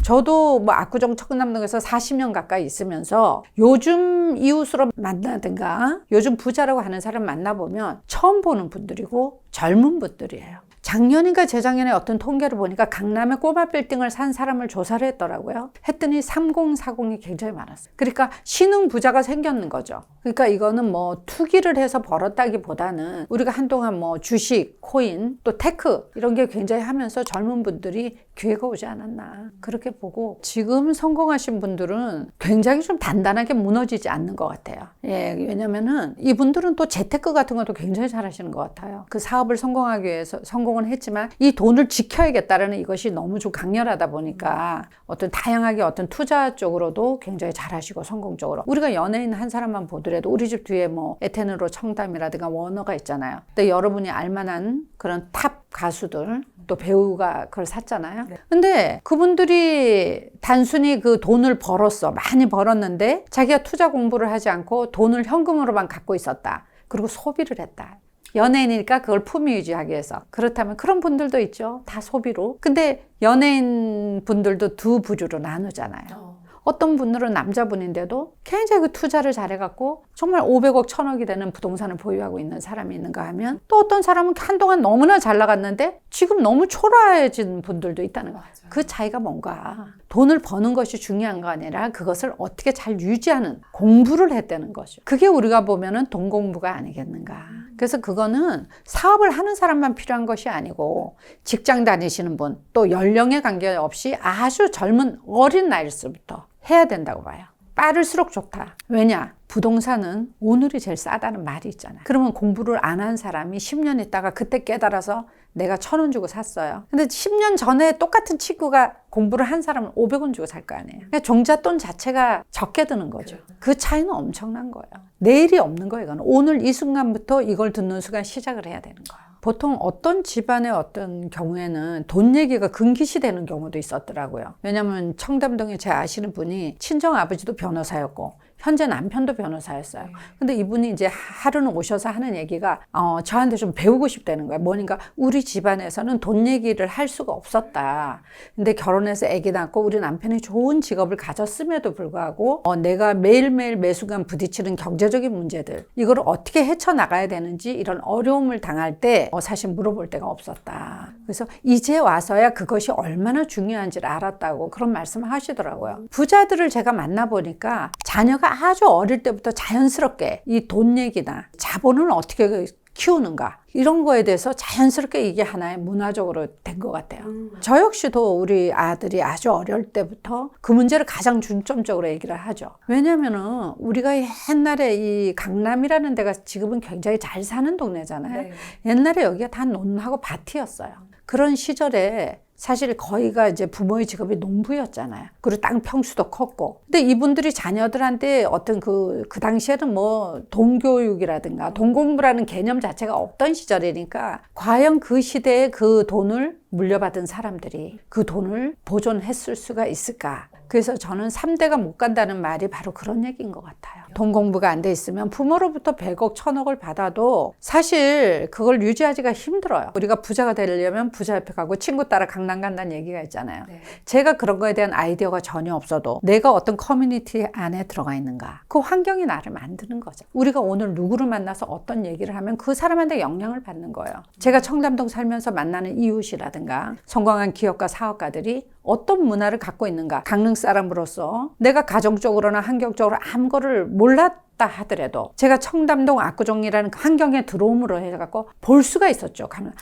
저도 뭐 압구정 청담동에서 40년 가까이 있으면서 요즘 이웃으로 만나든가 요즘 부자라고 하는 사람 만나보면 처음 보는 분들이고 젊은 분들이에요. 작년인가 재작년에 어떤 통계를 보니까 강남에 꼬마 빌딩을 산 사람을 조사를 했더라고요. 했더니 3040이 굉장히 많았어요. 그러니까 신흥 부자가 생겼는 거죠. 그러니까 이거는 뭐 투기를 해서 벌었다기보다는 우리가 한동안 뭐 주식, 코인, 또 테크 이런 게 굉장히 하면서 젊은 분들이 기회가 오지 않았나 그렇게 보고, 지금 성공하신 분들은 굉장히 좀 단단하게 무너지지 않는 것 같아요. 예, 왜냐면은 이분들은 또 재테크 같은 것도 굉장히 잘하시는 것 같아요. 그 사업을 성공하기 위해서 성공은 했지만 이 돈을 지켜야겠다라는 이것이 너무 좀 강렬하다 보니까 어떤 다양하게 어떤 투자 쪽으로도 굉장히 잘하시고 성공적으로, 우리가 연예인 한 사람만 보더라도 우리 집 뒤에 뭐 에테르로 청담이라든가 워너가 있잖아요. 근데 여러분이 알만한 그런 탑 가수들 또 배우가 그걸 샀잖아요. 네. 근데 그분들이 단순히 그 돈을 벌었어. 많이 벌었는데 자기가 투자 공부를 하지 않고 돈을 현금으로만 갖고 있었다. 그리고 소비를 했다. 연예인이니까 그걸 품위 유지하기 위해서. 그렇다면 그런 분들도 있죠. 다 소비로. 근데 연예인 분들도 두 부류로 나누잖아요. 어떤 분들은 남자분인데도 굉장히 그 투자를 잘해갖고 정말 500억, 1000억이 되는 부동산을 보유하고 있는 사람이 있는가 하면, 또 어떤 사람은 한동안 너무나 잘 나갔는데 지금 너무 초라해진 분들도 있다는 거예요. 그 차이가 뭔가, 돈을 버는 것이 중요한 거 아니라 그것을 어떻게 잘 유지하는 공부를 했다는 거죠. 그게 우리가 보면은 돈 공부가 아니겠는가. 그래서 그거는 사업을 하는 사람만 필요한 것이 아니고 직장 다니시는 분, 또 연령에 관계없이 아주 젊은 어린 나이일수부터 해야 된다고 봐요. 빠를수록 좋다. 왜냐? 부동산은 오늘이 제일 싸다는 말이 있잖아요. 그러면 공부를 안 한 사람이 10년 있다가 그때 깨달아서 내가 1000원 주고 샀어요. 근데 10년 전에 똑같은 친구가 공부를 한 사람은 500원 주고 살 거 아니에요. 그러니까 종잣돈 자체가 적게 드는 거죠. 그 차이는 엄청난 거예요. 내일이 없는 거예요. 이건 오늘 이 순간부터 이걸 듣는 순간 시작을 해야 되는 거예요. 보통 어떤 집안의 어떤 경우에는 돈 얘기가 금기시 되는 경우도 있었더라고요. 왜냐면 청담동에 제 아시는 분이 친정 아버지도 변호사였고 현재 남편도 변호사였어요. 근데 이분이 이제 하루는 오셔서 하는 얘기가 저한테 좀 배우고 싶다는 거예요. 뭐니까 우리 집안에서는 돈 얘기를 할 수가 없었다. 근데 결혼해서 아기 낳고 우리 남편이 좋은 직업을 가졌음에도 불구하고 내가 매일매일 매순간 부딪히는 경제적인 문제들, 이거를 어떻게 헤쳐나가야 되는지 이런 어려움을 당할 때 사실 물어볼 데가 없었다. 그래서 이제 와서야 그것이 얼마나 중요한지를 알았다고 그런 말씀을 하시더라고요. 부자들을 제가 만나보니까 자녀가 아주 어릴 때부터 자연스럽게 이 돈 얘기나 자본을 어떻게 키우는가 이런 거에 대해서 자연스럽게 이게 하나의 문화적으로 된 것 같아요. 저 역시도 우리 아들이 아주 어릴 때부터 그 문제를 가장 중점적으로 얘기를 하죠. 왜냐면은 우리가 옛날에 이 강남이라는 데가 지금은 굉장히 잘 사는 동네잖아요. 네. 옛날에 여기가 다 논하고 밭이었어요. 그런 시절에 사실 거의가 이제 부모의 직업이 농부였잖아요. 그리고 땅 평수도 컸고. 근데 이분들이 자녀들한테 어떤 그 당시에는 뭐 돈교육이라든가 돈공부라는 개념 자체가 없던 시절이니까 과연 그 시대에 그 돈을 물려받은 사람들이 그 돈을 보존했을 수가 있을까? 그래서 저는 3대가 못 간다는 말이 바로 그런 얘기인 것 같아요. 돈 공부가 안 돼 있으면 부모로부터 100억, 1000억을 받아도 사실 그걸 유지하기가 힘들어요. 우리가 부자가 되려면 부자 옆에 가고 친구 따라 강남 간다는 얘기가 있잖아요. 네. 제가 그런 거에 대한 아이디어가 전혀 없어도 내가 어떤 커뮤니티 안에 들어가 있는가, 그 환경이 나를 만드는 거죠. 우리가 오늘 누구를 만나서 어떤 얘기를 하면 그 사람한테 영향을 받는 거예요. 제가 청담동 살면서 만나는 이웃이라든가 성공한 기업가 사업가들이 어떤 문화를 갖고 있는가, 강릉 사람으로서 내가 가정적으로나 환경적으로 아무거를 몰랐다 하더라도 제가 청담동 압구정이라는 환경에 들어옴으로 해갖고 볼 수가 있었죠. 가면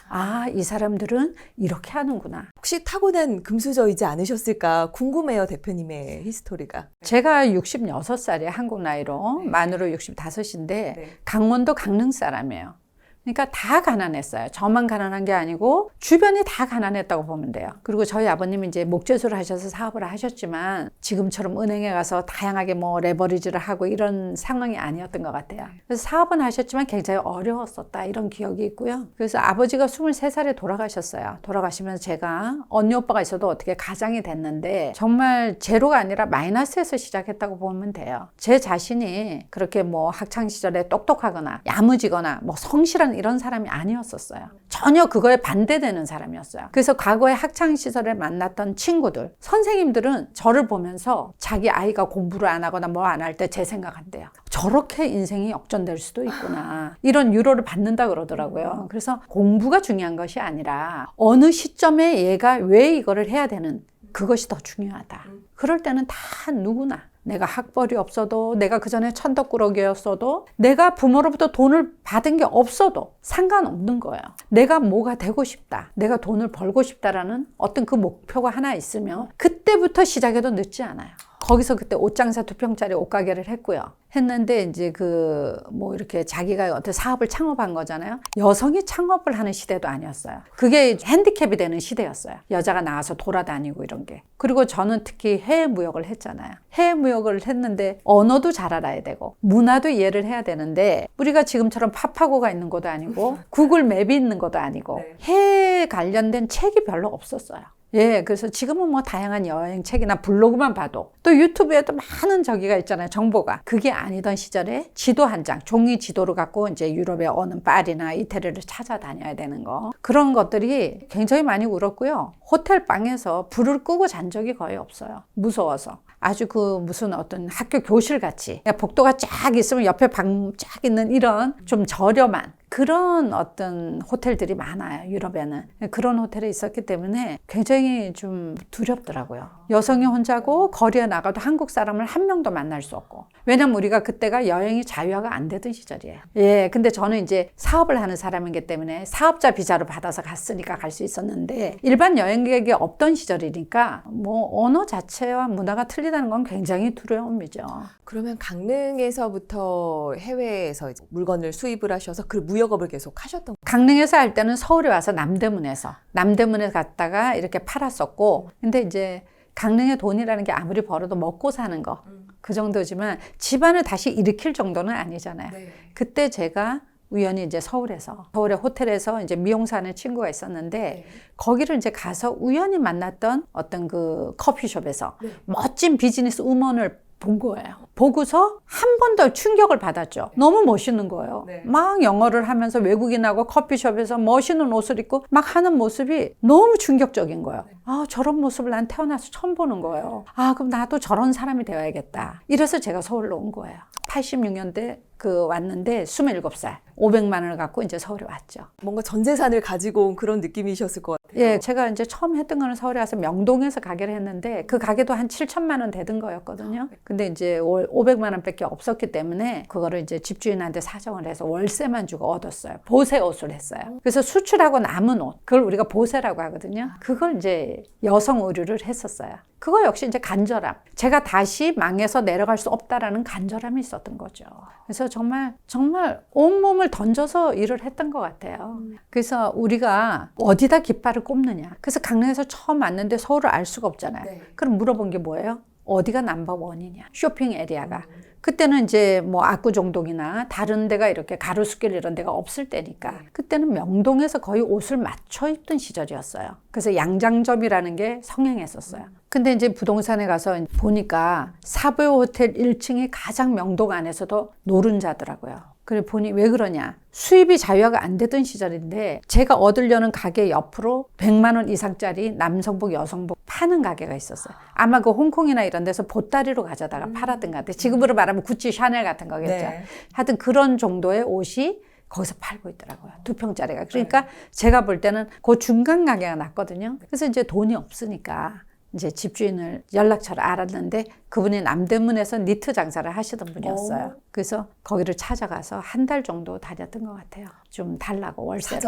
이 사람들은 이렇게 하는구나. 혹시 타고난 금수저이지 않으셨을까 궁금해요, 대표님의 히스토리가. 제가 66살이에요. 한국 나이로. 네. 만으로 65인데 네. 강원도 강릉 사람이에요. 그러니까 다 가난했어요. 저만 가난한 게 아니고 주변이 다 가난했다고 보면 돼요. 그리고 저희 아버님이 이제 목재소를 하셔서 사업을 하셨지만 지금처럼 은행에 가서 다양하게 뭐 레버리지를 하고 이런 상황이 아니었던 것 같아요. 그래서 사업은 하셨지만 굉장히 어려웠었다 이런 기억이 있고요. 그래서 아버지가 23살에 돌아가셨어요. 돌아가시면서 제가 언니 오빠가 있어도 어떻게 가장이 됐는데 정말 제로가 아니라 마이너스에서 시작했다고 보면 돼요. 제 자신이 그렇게 뭐 학창시절에 똑똑하거나 야무지거나 뭐 성실한 이런 사람이 아니었었어요. 전혀 그거에 반대되는 사람이었어요. 그래서 과거에 학창시절에 만났던 친구들, 선생님들은 저를 보면서 자기 아이가 공부를 안 하거나 뭐 안 할 때 제 생각한대요. 저렇게 인생이 역전될 수도 있구나. 이런 위로를 받는다 그러더라고요. 그래서 공부가 중요한 것이 아니라 어느 시점에 얘가 왜 이거를 해야 되는 그것이 더 중요하다. 그럴 때는 다 누구나 내가 학벌이 없어도 내가 그전에 천덕꾸러기였어도 내가 부모로부터 돈을 받은 게 없어도 상관없는 거예요. 내가 뭐가 되고 싶다. 내가 돈을 벌고 싶다라는 어떤 그 목표가 하나 있으면 그때부터 시작해도 늦지 않아요. 거기서 그때 옷장사 2평짜리 옷가게를 했고요. 했는데 이제 뭐 이렇게 자기가 어떤 사업을 창업한 거잖아요. 여성이 창업을 하는 시대도 아니었어요. 그게 핸디캡이 되는 시대였어요. 여자가 나와서 돌아다니고 이런 게. 그리고 저는 특히 해외 무역을 했잖아요. 해외 무역을 했는데 언어도 잘 알아야 되고 문화도 이해를 해야 되는데 우리가 지금처럼 파파고가 있는 것도 아니고 구글 맵이 있는 것도 아니고 해외 관련된 책이 별로 없었어요. 예, 그래서 지금은 뭐 다양한 여행책이나 블로그만 봐도 또 유튜브에도 많은 저기가 있잖아요. 정보가. 그게 아니던 시절에 지도 한 장, 종이 지도를 갖고 이제 유럽의 어느 파리나 이태리를 찾아다녀야 되는 거. 그런 것들이 굉장히 많이 울었고요. 호텔 방에서 불을 끄고 잔 적이 거의 없어요. 무서워서. 아주 그 무슨 어떤 학교 교실 같이 복도가 쫙 있으면 옆에 방 쫙 있는 이런 좀 저렴한 그런 어떤 호텔들이 많아요. 유럽에는. 그런 호텔에 있었기 때문에 굉장히 좀 두렵더라고요. 여성이 혼자고 거리에 나가도 한국 사람을 한 명도 만날 수 없고. 왜냐면 우리가 그때가 여행이 자유화가 안 되던 시절이에요. 예, 근데 저는 이제 사업을 하는 사람이기 때문에 사업자 비자로 받아서 갔으니까 갈 수 있었는데 일반 여행객이 없던 시절이니까 뭐 언어 자체와 문화가 틀리다는 건 굉장히 두려움이죠. 그러면 강릉에서부터 해외에서 이제 물건을 수입을 하셔서 그 무역업을 계속 하셨던 거예요? 강릉에서 할 때는 서울에 와서 남대문에 갔다가 이렇게 팔았었고, 근데 이제 강릉의 돈이라는 게 아무리 벌어도 먹고 사는 거 그 정도지만 집안을 다시 일으킬 정도는 아니잖아요. 네. 그때 제가 우연히 이제 서울의 호텔에서 이제 미용사 하는 친구가 있었는데 거기를 이제 가서 우연히 만났던 어떤 그 커피숍에서 멋진 비즈니스 우먼을 본 거예요. 보고서 한 번 더 충격을 받았죠. 너무 멋있는 거예요. 막 영어를 하면서 외국인하고 커피숍에서 멋있는 옷을 입고 막 하는 모습이 너무 충격적인 거예요. 아, 저런 모습을 난 태어나서 처음 보는 거예요. 아, 그럼 나도 저런 사람이 되어야겠다. 이래서 제가 서울로 온 거예요. 86년대 왔는데 27살. 500만 원을 갖고 이제 서울에 왔죠. 뭔가 전 재산을 가지고 온 그런 느낌이셨을 것 같아요. 예, 제가 이제 처음 했던 거는 서울에 와서 명동에서 가게를 했는데 그 가게도 한 7천만 원 되던 거였거든요. 근데 이제 500만 원밖에 없었기 때문에 그거를 이제 집주인한테 사정을 해서 월세만 주고 얻었어요. 보세 옷을 했어요. 그래서 수출하고 남은 옷, 그걸 우리가 보세라고 하거든요. 그걸 이제 여성 의류를 했었어요. 그거 역시 이제 간절함. 제가 다시 망해서 내려갈 수 없다라는 간절함이 있었던 거죠. 그래서 정말 온몸을 던져서 일을 했던 것 같아요. 그래서 우리가 어디다 깃발을 꼽느냐. 그래서 강릉에서 처음 왔는데 서울을 알 수가 없잖아요. 그럼 물어본 게 뭐예요? 어디가 넘버원이냐. 쇼핑 에리아가. 그때는 이제 뭐 압구정동이나 다른 데가 이렇게 가로수길 이런 데가 없을 때니까 그때는 명동에서 거의 옷을 맞춰 입던 시절이었어요. 그래서 양장점이라는 게 성행했었어요. 근데 이제 부동산에 가서 보니까 사부의 호텔 1층이 가장 명동 안에서도 노른자더라고요. 그래 보니 왜 그러냐. 수입이 자유화가 안 되던 시절인데 제가 얻으려는 가게 옆으로 100만 원 이상짜리 남성복, 여성복 파는 가게가 있었어요. 아마 그 홍콩이나 이런 데서 보따리로 가져다가 팔았던 것 같아요. 지금으로 말하면 구찌, 샤넬 같은 거겠죠. 네. 하여튼 그런 정도의 옷이 거기서 팔고 있더라고요. 2평짜리가. 그러니까 제가 볼 때는 그 중간 가게가 났거든요. 그래서 이제 돈이 없으니까 이제 집주인을 연락처를 알았는데 그분이 남대문에서 니트 장사를 하시던 분이었어요. 그래서 거기를 찾아가서 한 달 정도 다녔던 것 같아요. 좀 달라고 월세로.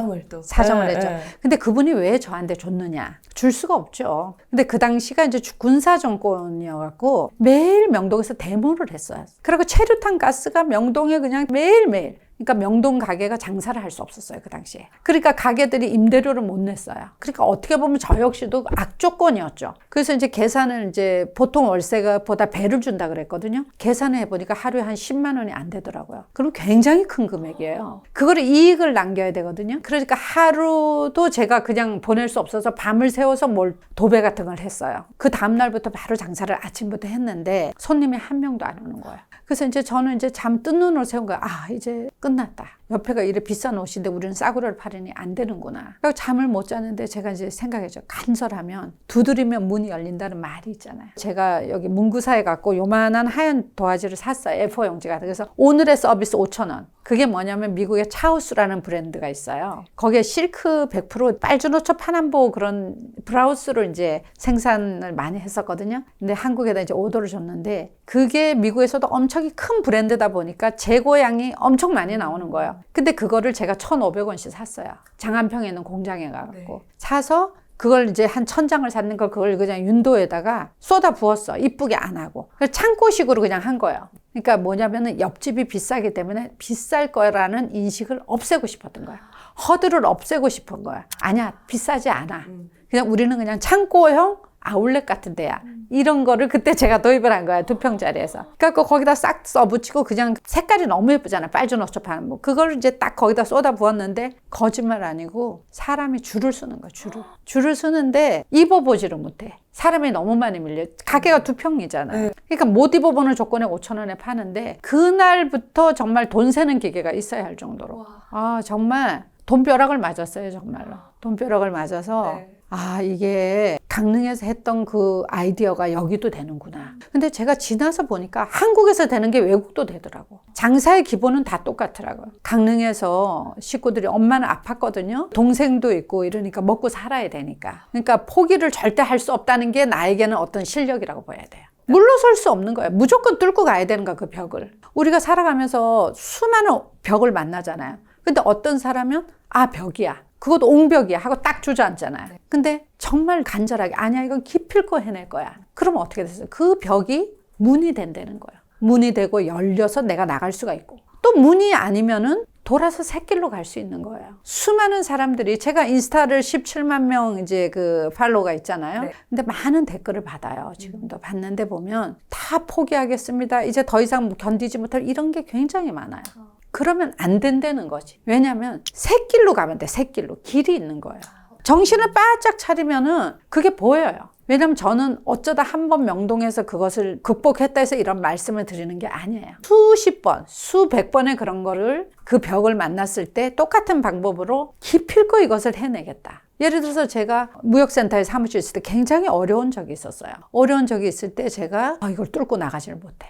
사정을 했죠. 근데 그분이 왜 저한테 줬느냐. 줄 수가 없죠. 근데 그 당시가 이제 군사 정권이어갖고 매일 명동에서 데모를 했어요. 그리고 체류탄 가스가 명동에 그냥 매일매일. 그러니까 명동 가게가 장사를 할 수 없었어요, 그 당시에. 그러니까 가게들이 임대료를 못 냈어요. 그러니까 어떻게 보면 저 역시도 악조건이었죠. 그래서 이제 계산을 이제 보통 월세가 보다 배를 준다 그랬거든요. 계산을 해보니까 하루에 한 10만 원이 안 되더라고요. 그럼 굉장히 큰 금액이에요. 그거를 이익을 남겨야 되거든요. 그러니까 하루도 제가 그냥 보낼 수 없어서 밤을 새워서 도배 같은 걸 했어요. 그 다음날부터 바로 장사를 아침부터 했는데 손님이 한 명도 안 오는 거예요. 그래서 이제 저는 이제 잠 뜬 눈으로 세운 거예요. 아, 이제 끝났다. 옆에가 이래 비싼 옷인데 우리는 싸구려를 팔으니 안 되는구나. 그래서 잠을 못 자는데 제가 이제 생각했죠. 간절하면 두드리면 문이 열린다는 말이 있잖아요. 제가 여기 문구사에 갖고 요만한 하얀 도화지를 샀어요. A4 용지가. 그래서 오늘의 서비스 5,000원. 그게 뭐냐면 미국의 차우스라는 브랜드가 있어요. 거기에 실크 100% 빨주노초 파남보 그런 브라우스를 이제 생산을 많이 했었거든요. 근데 한국에다 이제 오더를 줬는데 그게 미국에서도 엄청 큰 브랜드다 보니까 재고량이 엄청 많이 나오는 거예요. 근데 그거를 제가 1,500원씩 샀어요. 장안평에 있는 공장에 가갖고. 사서 그걸 이제 한 1,000장을 샀는 걸 그걸 그냥 윤도에다가 쏟아 부었어. 이쁘게 안 하고. 창고식으로 그냥 한 거예요. 그러니까 뭐냐면은 옆집이 비싸기 때문에 비쌀 거라는 인식을 없애고 싶었던 거야. 허들을 없애고 싶은 거야. 아니야, 비싸지 않아. 그냥 우리는 그냥 창고형 아울렛 같은 데야. 이런 거를 그때 제가 도입을 한 거야. 2평짜리에서. 그러니까 거기다 싹 써붙이고 그냥 색깔이 너무 예쁘잖아. 빨주노초 파는 뭐. 그걸 이제 딱 거기다 쏟아 부었는데 거짓말 아니고 사람이 줄을 서는 거야. 줄을 서는데 입어보지를 못해. 사람이 너무 많이 밀려. 가게가 2평이잖아. 그러니까 못 입어보는 조건에 5,000원에 파는데 그날부터 정말 돈 세는 기계가 있어야 할 정도로. 아, 정말 돈벼락을 맞았어요. 정말로. 돈벼락을 맞아서 아, 이게 강릉에서 했던 그 아이디어가 여기도 되는구나. 근데 제가 지나서 보니까 한국에서 되는 게 외국도 되더라고. 장사의 기본은 다 똑같더라고요. 강릉에서 식구들이 엄마는 아팠거든요. 동생도 있고 이러니까 먹고 살아야 되니까. 그러니까 포기를 절대 할 수 없다는 게 나에게는 어떤 실력이라고 봐야 돼요. 물러설 수 없는 거예요. 무조건 뚫고 가야 되는 거야, 그 벽을. 우리가 살아가면서 수많은 벽을 만나잖아요. 근데 어떤 사람은 아, 벽이야. 그것도 옹벽이야 하고 딱 주저앉잖아요. 근데 정말 간절하게 아니야, 이건 기필코 해낼 거야. 그러면 어떻게 됐어요? 그 벽이 문이 된다는 거예요. 문이 되고 열려서 내가 나갈 수가 있고 또 문이 아니면은 돌아서 샛길로 갈 수 있는 거예요. 수많은 사람들이 제가 인스타를 17만 명 이제 그 팔로우가 있잖아요. 근데 많은 댓글을 받아요. 지금도 봤는데 보면 다 포기하겠습니다. 이제 더 이상 견디지 못할 이런 게 굉장히 많아요. 그러면 안 된다는 거지. 왜냐면 샛길로 가면 돼. 샛길로. 길이 있는 거예요. 정신을 바짝 차리면은 그게 보여요. 왜냐면 저는 어쩌다 한 번 명동에서 그것을 극복했다 해서 이런 말씀을 드리는 게 아니에요. 수십 번, 수백 번의 그런 거를 그 벽을 만났을 때 똑같은 방법으로 기필코 이것을 해내겠다. 예를 들어서 제가 무역센터에 사무실 있을 때 굉장히 어려운 적이 있었어요. 어려운 적이 있을 때 제가 이걸 뚫고 나가지를 못해.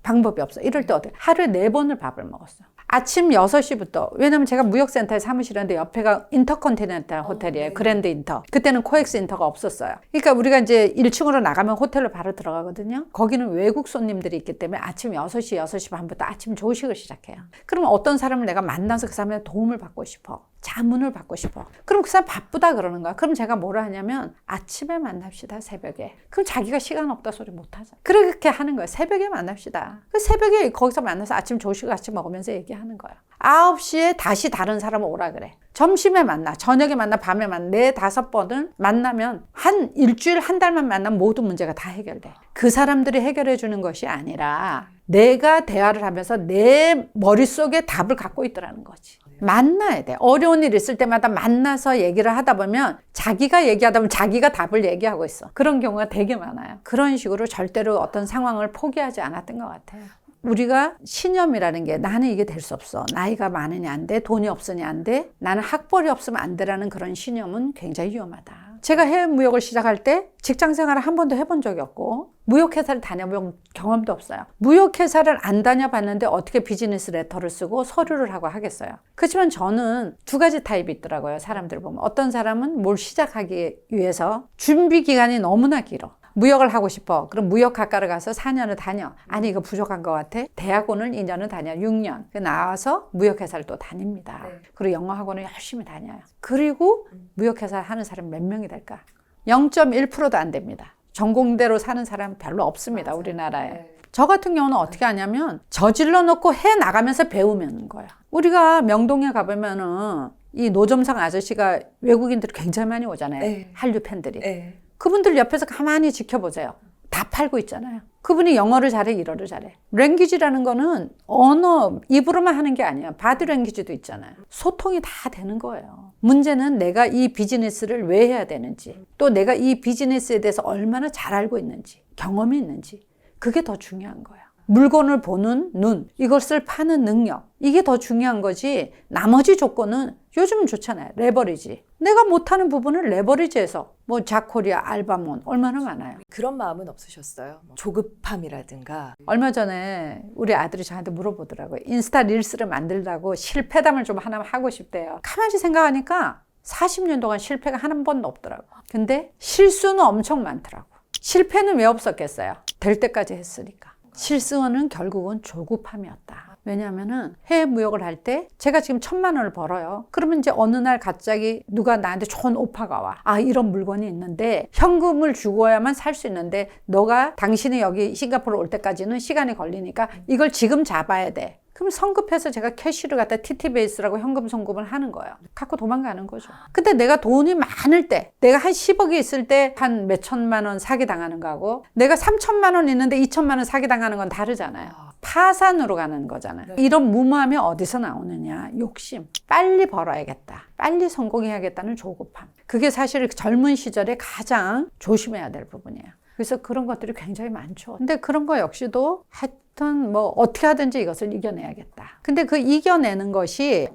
방법이 없어. 이럴 때 어떻게? 하루에 4번을 밥을 먹었어. 아침 6시부터. 왜냐면 제가 무역센터에 사무실인데 옆에가 인터컨티넨탈 호텔이에요. 그랜드 인터. 그때는 코엑스 인터가 없었어요. 그러니까 우리가 이제 1층으로 나가면 호텔로 바로 들어가거든요. 거기는 외국 손님들이 있기 때문에 아침 6시, 6시 반부터 아침 조식을 시작해요. 그러면 어떤 사람을 내가 만나서 그 사람의 도움을 받고 싶어. 자문을 받고 싶어. 그럼 그 사람 바쁘다 그러는 거야. 그럼 제가 뭐라 하냐면 아침에 만납시다, 새벽에. 그럼 자기가 시간 없다 소리 못 하잖아. 그렇게 하는 거야. 새벽에 만납시다. 그 새벽에 거기서 만나서 아침 조식을 같이 먹으면서 얘기하는 거야. 9시에 다시 다른 사람을 오라 그래. 점심에 만나, 저녁에 만나, 밤에 만나. 4-5번을 만나면 한 일주일, 한 달만 만나면 모든 문제가 다 해결돼. 그 사람들이 해결해 주는 것이 아니라 내가 대화를 하면서 내 머릿속에 답을 갖고 있더라는 거지. 만나야 돼. 어려운 일 있을 때마다 만나서 얘기를 하다 보면 자기가 얘기하다 보면 자기가 답을 얘기하고 있어. 그런 경우가 되게 많아요. 그런 식으로 절대로 어떤 상황을 포기하지 않았던 것 같아요. 우리가 신념이라는 게 나는 이게 될 수 없어. 나이가 많으니 안 돼. 돈이 없으니 안 돼. 나는 학벌이 없으면 안 되라는 그런 신념은 굉장히 위험하다. 제가 해외 무역을 시작할 때 직장 생활을 한 번도 해본 적이 없고 무역회사를 다녀본 경험도 없어요. 무역회사를 안 다녀봤는데 어떻게 비즈니스 레터를 쓰고 서류를 하고 하겠어요. 그렇지만 저는 2가지 타입이 있더라고요. 사람들 보면. 어떤 사람은 뭘 시작하기 위해서 준비 기간이 너무나 길어. 무역을 하고 싶어. 그럼 무역학과를 가서 4년을 다녀. 아니 이거 부족한 것 같아. 대학원을 2년을 다녀. 6년. 나와서 무역회사를 또 다닙니다. 그리고 영어학원을 열심히 다녀요. 그리고 무역회사 하는 사람 몇 명이 될까? 0.1%도 안 됩니다. 전공대로 사는 사람 별로 없습니다. 맞아요. 우리나라에. 저 같은 경우는 어떻게 하냐면 저질러 놓고 해 나가면서 배우면 거야. 우리가 명동에 가보면은 이 노점상 아저씨가 외국인들이 굉장히 많이 오잖아요. 한류 팬들이. 그분들 옆에서 가만히 지켜보세요. 다 팔고 있잖아요. 그분이 영어를 잘해, 일어를 잘해. 랭귀지라는 거는 언어, 입으로만 하는 게 아니야. 바디 랭귀지도 있잖아요. 소통이 다 되는 거예요. 문제는 내가 이 비즈니스를 왜 해야 되는지, 또 내가 이 비즈니스에 대해서 얼마나 잘 알고 있는지, 경험이 있는지, 그게 더 중요한 거예요. 물건을 보는 눈, 이것을 파는 능력, 이게 더 중요한 거지. 나머지 조건은 요즘은 좋잖아요. 레버리지. 내가 못하는 부분을 레버리지해서 뭐 자코리아, 알바몬 얼마나 많아요. 그런 마음은 없으셨어요? 뭐 조급함이라든가. 얼마 전에 우리 아들이 저한테 물어보더라고요. 인스타 릴스를 만들다고 실패담을 좀 하나 하고 싶대요. 가만히 생각하니까 40년 동안 실패가 한 번도 없더라고. 근데 실수는 엄청 많더라고. 실패는 왜 없었겠어요? 될 때까지 했으니까. 실수는 결국은 조급함이었다. 왜냐하면은 해외 무역을 할 때 제가 지금 1,000만 원을 벌어요. 그러면 이제 어느 날 갑자기 누가 나한테 좋은 오파가 와. 아, 이런 물건이 있는데 현금을 주고야만 살 수 있는데 너가 당신이 여기 싱가포르 올 때까지는 시간이 걸리니까 이걸 지금 잡아야 돼. 그럼 성급해서 제가 캐시를 갖다 TT베이스라고 현금 송금을 하는 거예요. 갖고 도망가는 거죠. 근데 내가 돈이 많을 때, 내가 한 10억이 있을 때 한 몇천만 원 사기당하는 거하고 내가 3천만 원 있는데 2천만 원 사기당하는 건 다르잖아요. 파산으로 가는 거잖아요. 이런 무모함이 어디서 나오느냐? 욕심. 빨리 벌어야겠다. 빨리 성공해야겠다는 조급함. 그게 사실 젊은 시절에 가장 조심해야 될 부분이에요. 그래서 그런 것들이 굉장히 많죠. 근데 그런 거 역시도 하여튼 뭐 어떻게 하든지 이것을 이겨내야겠다. 근데 그 이겨내는 것이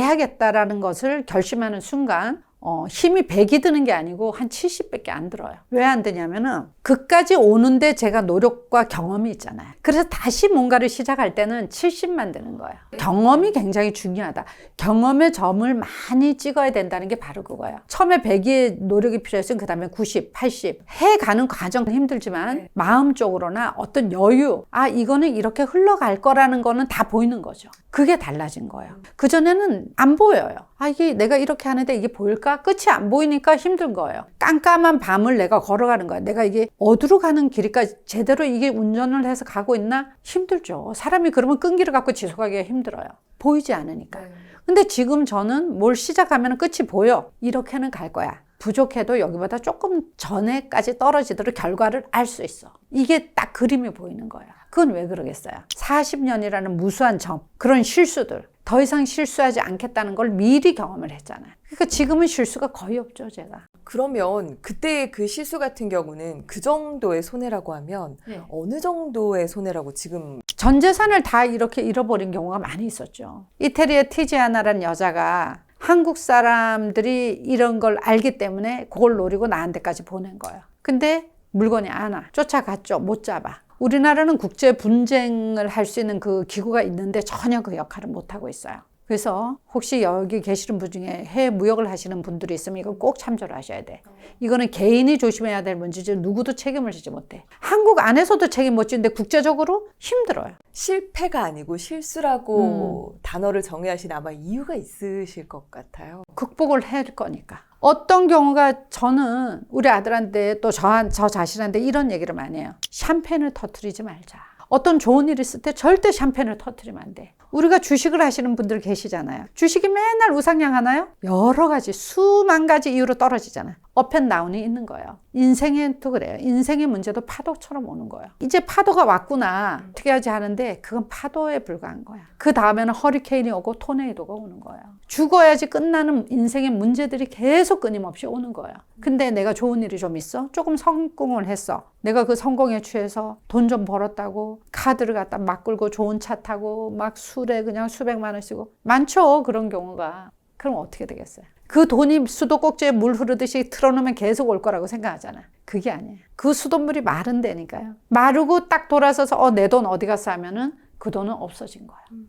이겨내야겠다라는 것을 결심하는 순간 힘이 100이 드는 게 아니고 한 70밖에 안 들어요. 왜 안 되냐면은 그까지 오는데 제가 노력과 경험이 있잖아요. 그래서 다시 뭔가를 시작할 때는 70만 되는 거예요. 경험이 굉장히 중요하다. 경험의 점을 많이 찍어야 된다는 게 바로 그거예요. 처음에 100의 노력이 필요했으면 그 다음에 90, 80 해가는 과정은 힘들지만 마음적으로나 어떤 여유, 아 이거는 이렇게 흘러갈 거라는 거는 다 보이는 거죠. 그게 달라진 거예요. 그전에는 안 보여요. 아 이게 내가 이렇게 하는데 이게 보일까? 끝이 안 보이니까 힘든 거예요. 깜깜한 밤을 내가 걸어가는 거야. 내가 이게 어디로 가는 길일까? 제대로 이게 운전을 해서 가고 있나? 힘들죠. 사람이 그러면 끈기를 갖고 지속하기가 힘들어요. 보이지 않으니까. 근데 지금 저는 뭘 시작하면 끝이 보여. 이렇게는 갈 거야. 부족해도 여기보다 조금 전에까지 떨어지도록 결과를 알 수 있어. 이게 딱 그림이 보이는 거예요. 그건 왜 그러겠어요? 40년이라는 무수한 점, 그런 실수들, 더 이상 실수하지 않겠다는 걸 미리 경험을 했잖아요. 그러니까 지금은 실수가 거의 없죠, 제가. 그러면 그때 그 실수 같은 경우는 그 정도의 손해라고 하면 어느 정도의 손해라고 지금? 전 재산을 다 이렇게 잃어버린 경우가 많이 있었죠. 이태리의 티지아나라는 여자가 한국 사람들이 이런 걸 알기 때문에 그걸 노리고 나한테까지 보낸 거예요. 근데 물건이 안 와. 쫓아갔죠. 못 잡아. 우리나라는 국제 분쟁을 할 수 있는 그 기구가 있는데 전혀 그 역할을 못하고 있어요. 그래서 혹시 여기 계시는 분 중에 해외 무역을 하시는 분들이 있으면 이거 꼭 참조를 하셔야 돼. 이거는 개인이 조심해야 될 문제지 누구도 책임을 지지 못해. 한국 안에서도 책임 못 지는데 국제적으로 힘들어요. 실패가 아니고 실수라고 단어를 정의하신 아마 이유가 있으실 것 같아요. 극복을 해야 할 거니까. 어떤 경우가 저는 우리 아들한테 또 저 자신한테 이런 얘기를 많이 해요. 샴페인을 터뜨리지 말자. 어떤 좋은 일이 있을 때 절대 샴페인을 터뜨리면 안 돼. 우리가 주식을 하시는 분들 계시잖아요. 주식이 맨날 우상향하나요? 여러 가지 수만 가지 이유로 떨어지잖아요. 업앤다운이 있는 거예요. 인생에도 그래요. 인생의 문제도 파도처럼 오는 거예요. 이제 파도가 왔구나 어떻게 하지 하는데 그건 파도에 불과한 거야. 그 다음에는 허리케인이 오고 토네이도가 오는 거예요. 죽어야지 끝나는 인생의 문제들이 계속 끊임없이 오는 거예요. 근데 내가 좋은 일이 좀 있어? 조금 성공을 했어. 내가 그 성공에 취해서 돈 좀 벌었다고 카드를 갖다 막 끌고 좋은 차 타고 막 술에 그냥 수백만 원 쓰고 많죠. 그런 경우가. 그럼 어떻게 되겠어요? 그 돈이 수도꼭지에 물 흐르듯이 틀어놓으면 계속 올 거라고 생각하잖아. 그게 아니에요. 그 수돗물이 마른다니까요. 마르고 딱 돌아서서 내 돈 어디 갔어 하면은 그 돈은 없어진 거예요.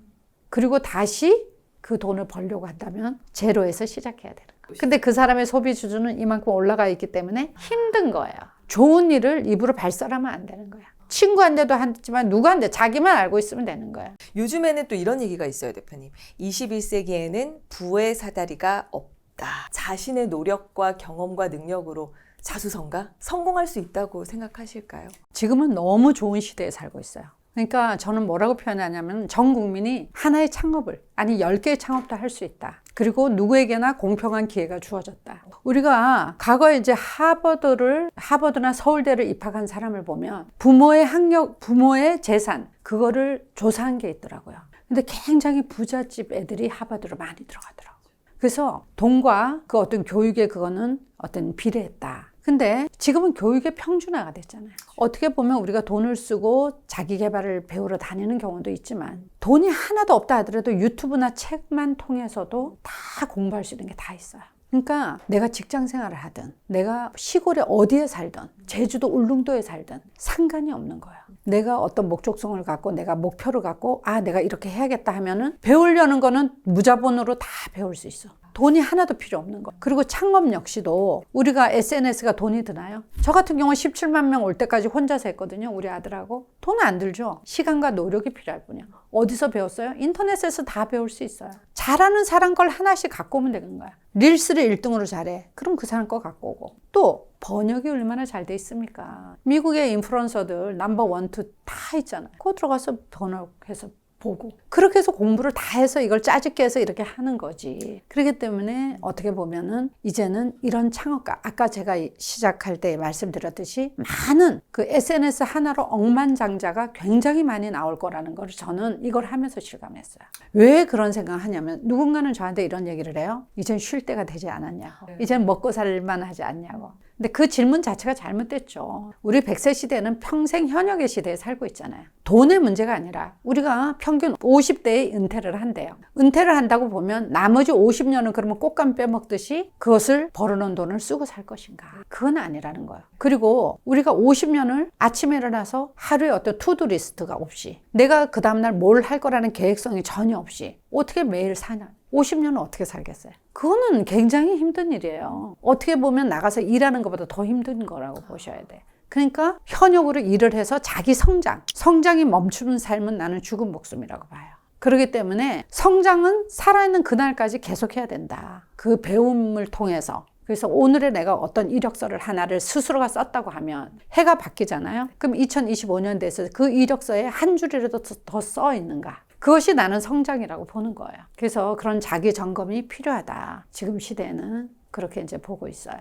그리고 다시 그 돈을 벌려고 한다면 제로에서 시작해야 되는 거예요. 근데 그 사람의 소비 수준은 이만큼 올라가 있기 때문에 힘든 거예요. 좋은 일을 입으로 발설하면 안 되는 거야. 친구한테도 하지만 누구한테 자기만 알고 있으면 되는 거야. 요즘에는 또 이런 얘기가 있어요, 대표님. 21세기에는 부의 사다리가 없다. 자신의 노력과 경험과 능력으로 자수성가? 성공할 수 있다고 생각하실까요? 지금은 너무 좋은 시대에 살고 있어요. 그러니까 저는 뭐라고 표현하냐면 전 국민이 하나의 창업을 아니 10개의 창업도 할 수 있다. 그리고 누구에게나 공평한 기회가 주어졌다. 우리가 과거에 이제 하버드나 서울대를 입학한 사람을 보면 부모의 학력, 부모의 재산 그거를 조사한 게 있더라고요. 근데 굉장히 부잣집 애들이 하버드로 많이 들어가더라고요. 그래서 돈과 그 어떤 교육의 그거는 어떤 비례했다. 근데 지금은 교육의 평준화가 됐잖아요. 어떻게 보면 우리가 돈을 쓰고 자기 개발을 배우러 다니는 경우도 있지만 돈이 하나도 없다 하더라도 유튜브나 책만 통해서도 다 공부할 수 있는 게 다 있어요. 그러니까 내가 직장 생활을 하든 내가 시골에 어디에 살든 제주도 울릉도에 살든 상관이 없는 거예요. 내가 어떤 목적성을 갖고 내가 목표를 갖고 내가 이렇게 해야겠다 하면은 배우려는 거는 무자본으로 다 배울 수 있어. 돈이 하나도 필요 없는 거. 그리고 창업 역시도 우리가 SNS가 돈이 드나요? 저 같은 경우는 17만 명 올 때까지 혼자서 했거든요. 우리 아들하고. 돈 안 들죠. 시간과 노력이 필요할 뿐이야. 어디서 배웠어요? 인터넷에서 다 배울 수 있어요. 잘하는 사람 걸 하나씩 갖고 오면 되는 거야. 릴스를 1등으로 잘해. 그럼 그 사람 거 갖고 오고. 또 번역이 얼마나 잘 돼 있습니까? 미국의 인플루언서들 넘버 1, 2 다 있잖아요. 그거 들어가서 번역해서 보고 그렇게 해서 공부를 다 해서 이걸 짜집게 해서 이렇게 하는 거지. 그렇기 때문에 어떻게 보면은 이제는 이런 창업가, 아까 제가 시작할 때 말씀드렸듯이 많은 그 SNS 하나로 억만장자가 굉장히 많이 나올 거라는 걸 저는 이걸 하면서 실감했어요. 왜 그런 생각을 하냐면 누군가는 저한테 이런 얘기를 해요. 이젠 쉴 때가 되지 않았냐고. 이젠 먹고 살만 하지 않냐고. 근데 그 질문 자체가 잘못됐죠. 우리 100세 시대는 평생 현역의 시대에 살고 있잖아요. 돈의 문제가 아니라 우리가 평균 50대에 은퇴를 한대요. 은퇴를 한다고 보면 나머지 50년은 그러면 꽃감 빼먹듯이 그것을 벌어놓은 돈을 쓰고 살 것인가? 그건 아니라는 거예요. 그리고 우리가 50년을 아침에 일어나서 하루에 어떤 투두 리스트가 없이 내가 그 다음날 뭘 할 거라는 계획성이 전혀 없이 어떻게 매일 사냐? 50년은 어떻게 살겠어요? 그거는 굉장히 힘든 일이에요. 어떻게 보면 나가서 일하는 것보다 더 힘든 거라고 보셔야 돼. 그러니까 현역으로 일을 해서 자기 성장이 멈추는 삶은 나는 죽은 목숨이라고 봐요. 그렇기 때문에 성장은 살아있는 그날까지 계속해야 된다. 그 배움을 통해서. 그래서 오늘의 내가 어떤 이력서를 하나를 스스로가 썼다고 하면 해가 바뀌잖아요. 그럼 2025년 돼서 그 이력서에 한 줄이라도 더 써 있는가? 그것이 나는 성장이라고 보는 거예요. 그래서 그런 자기 점검이 필요하다. 지금 시대에는 그렇게 이제 보고 있어요.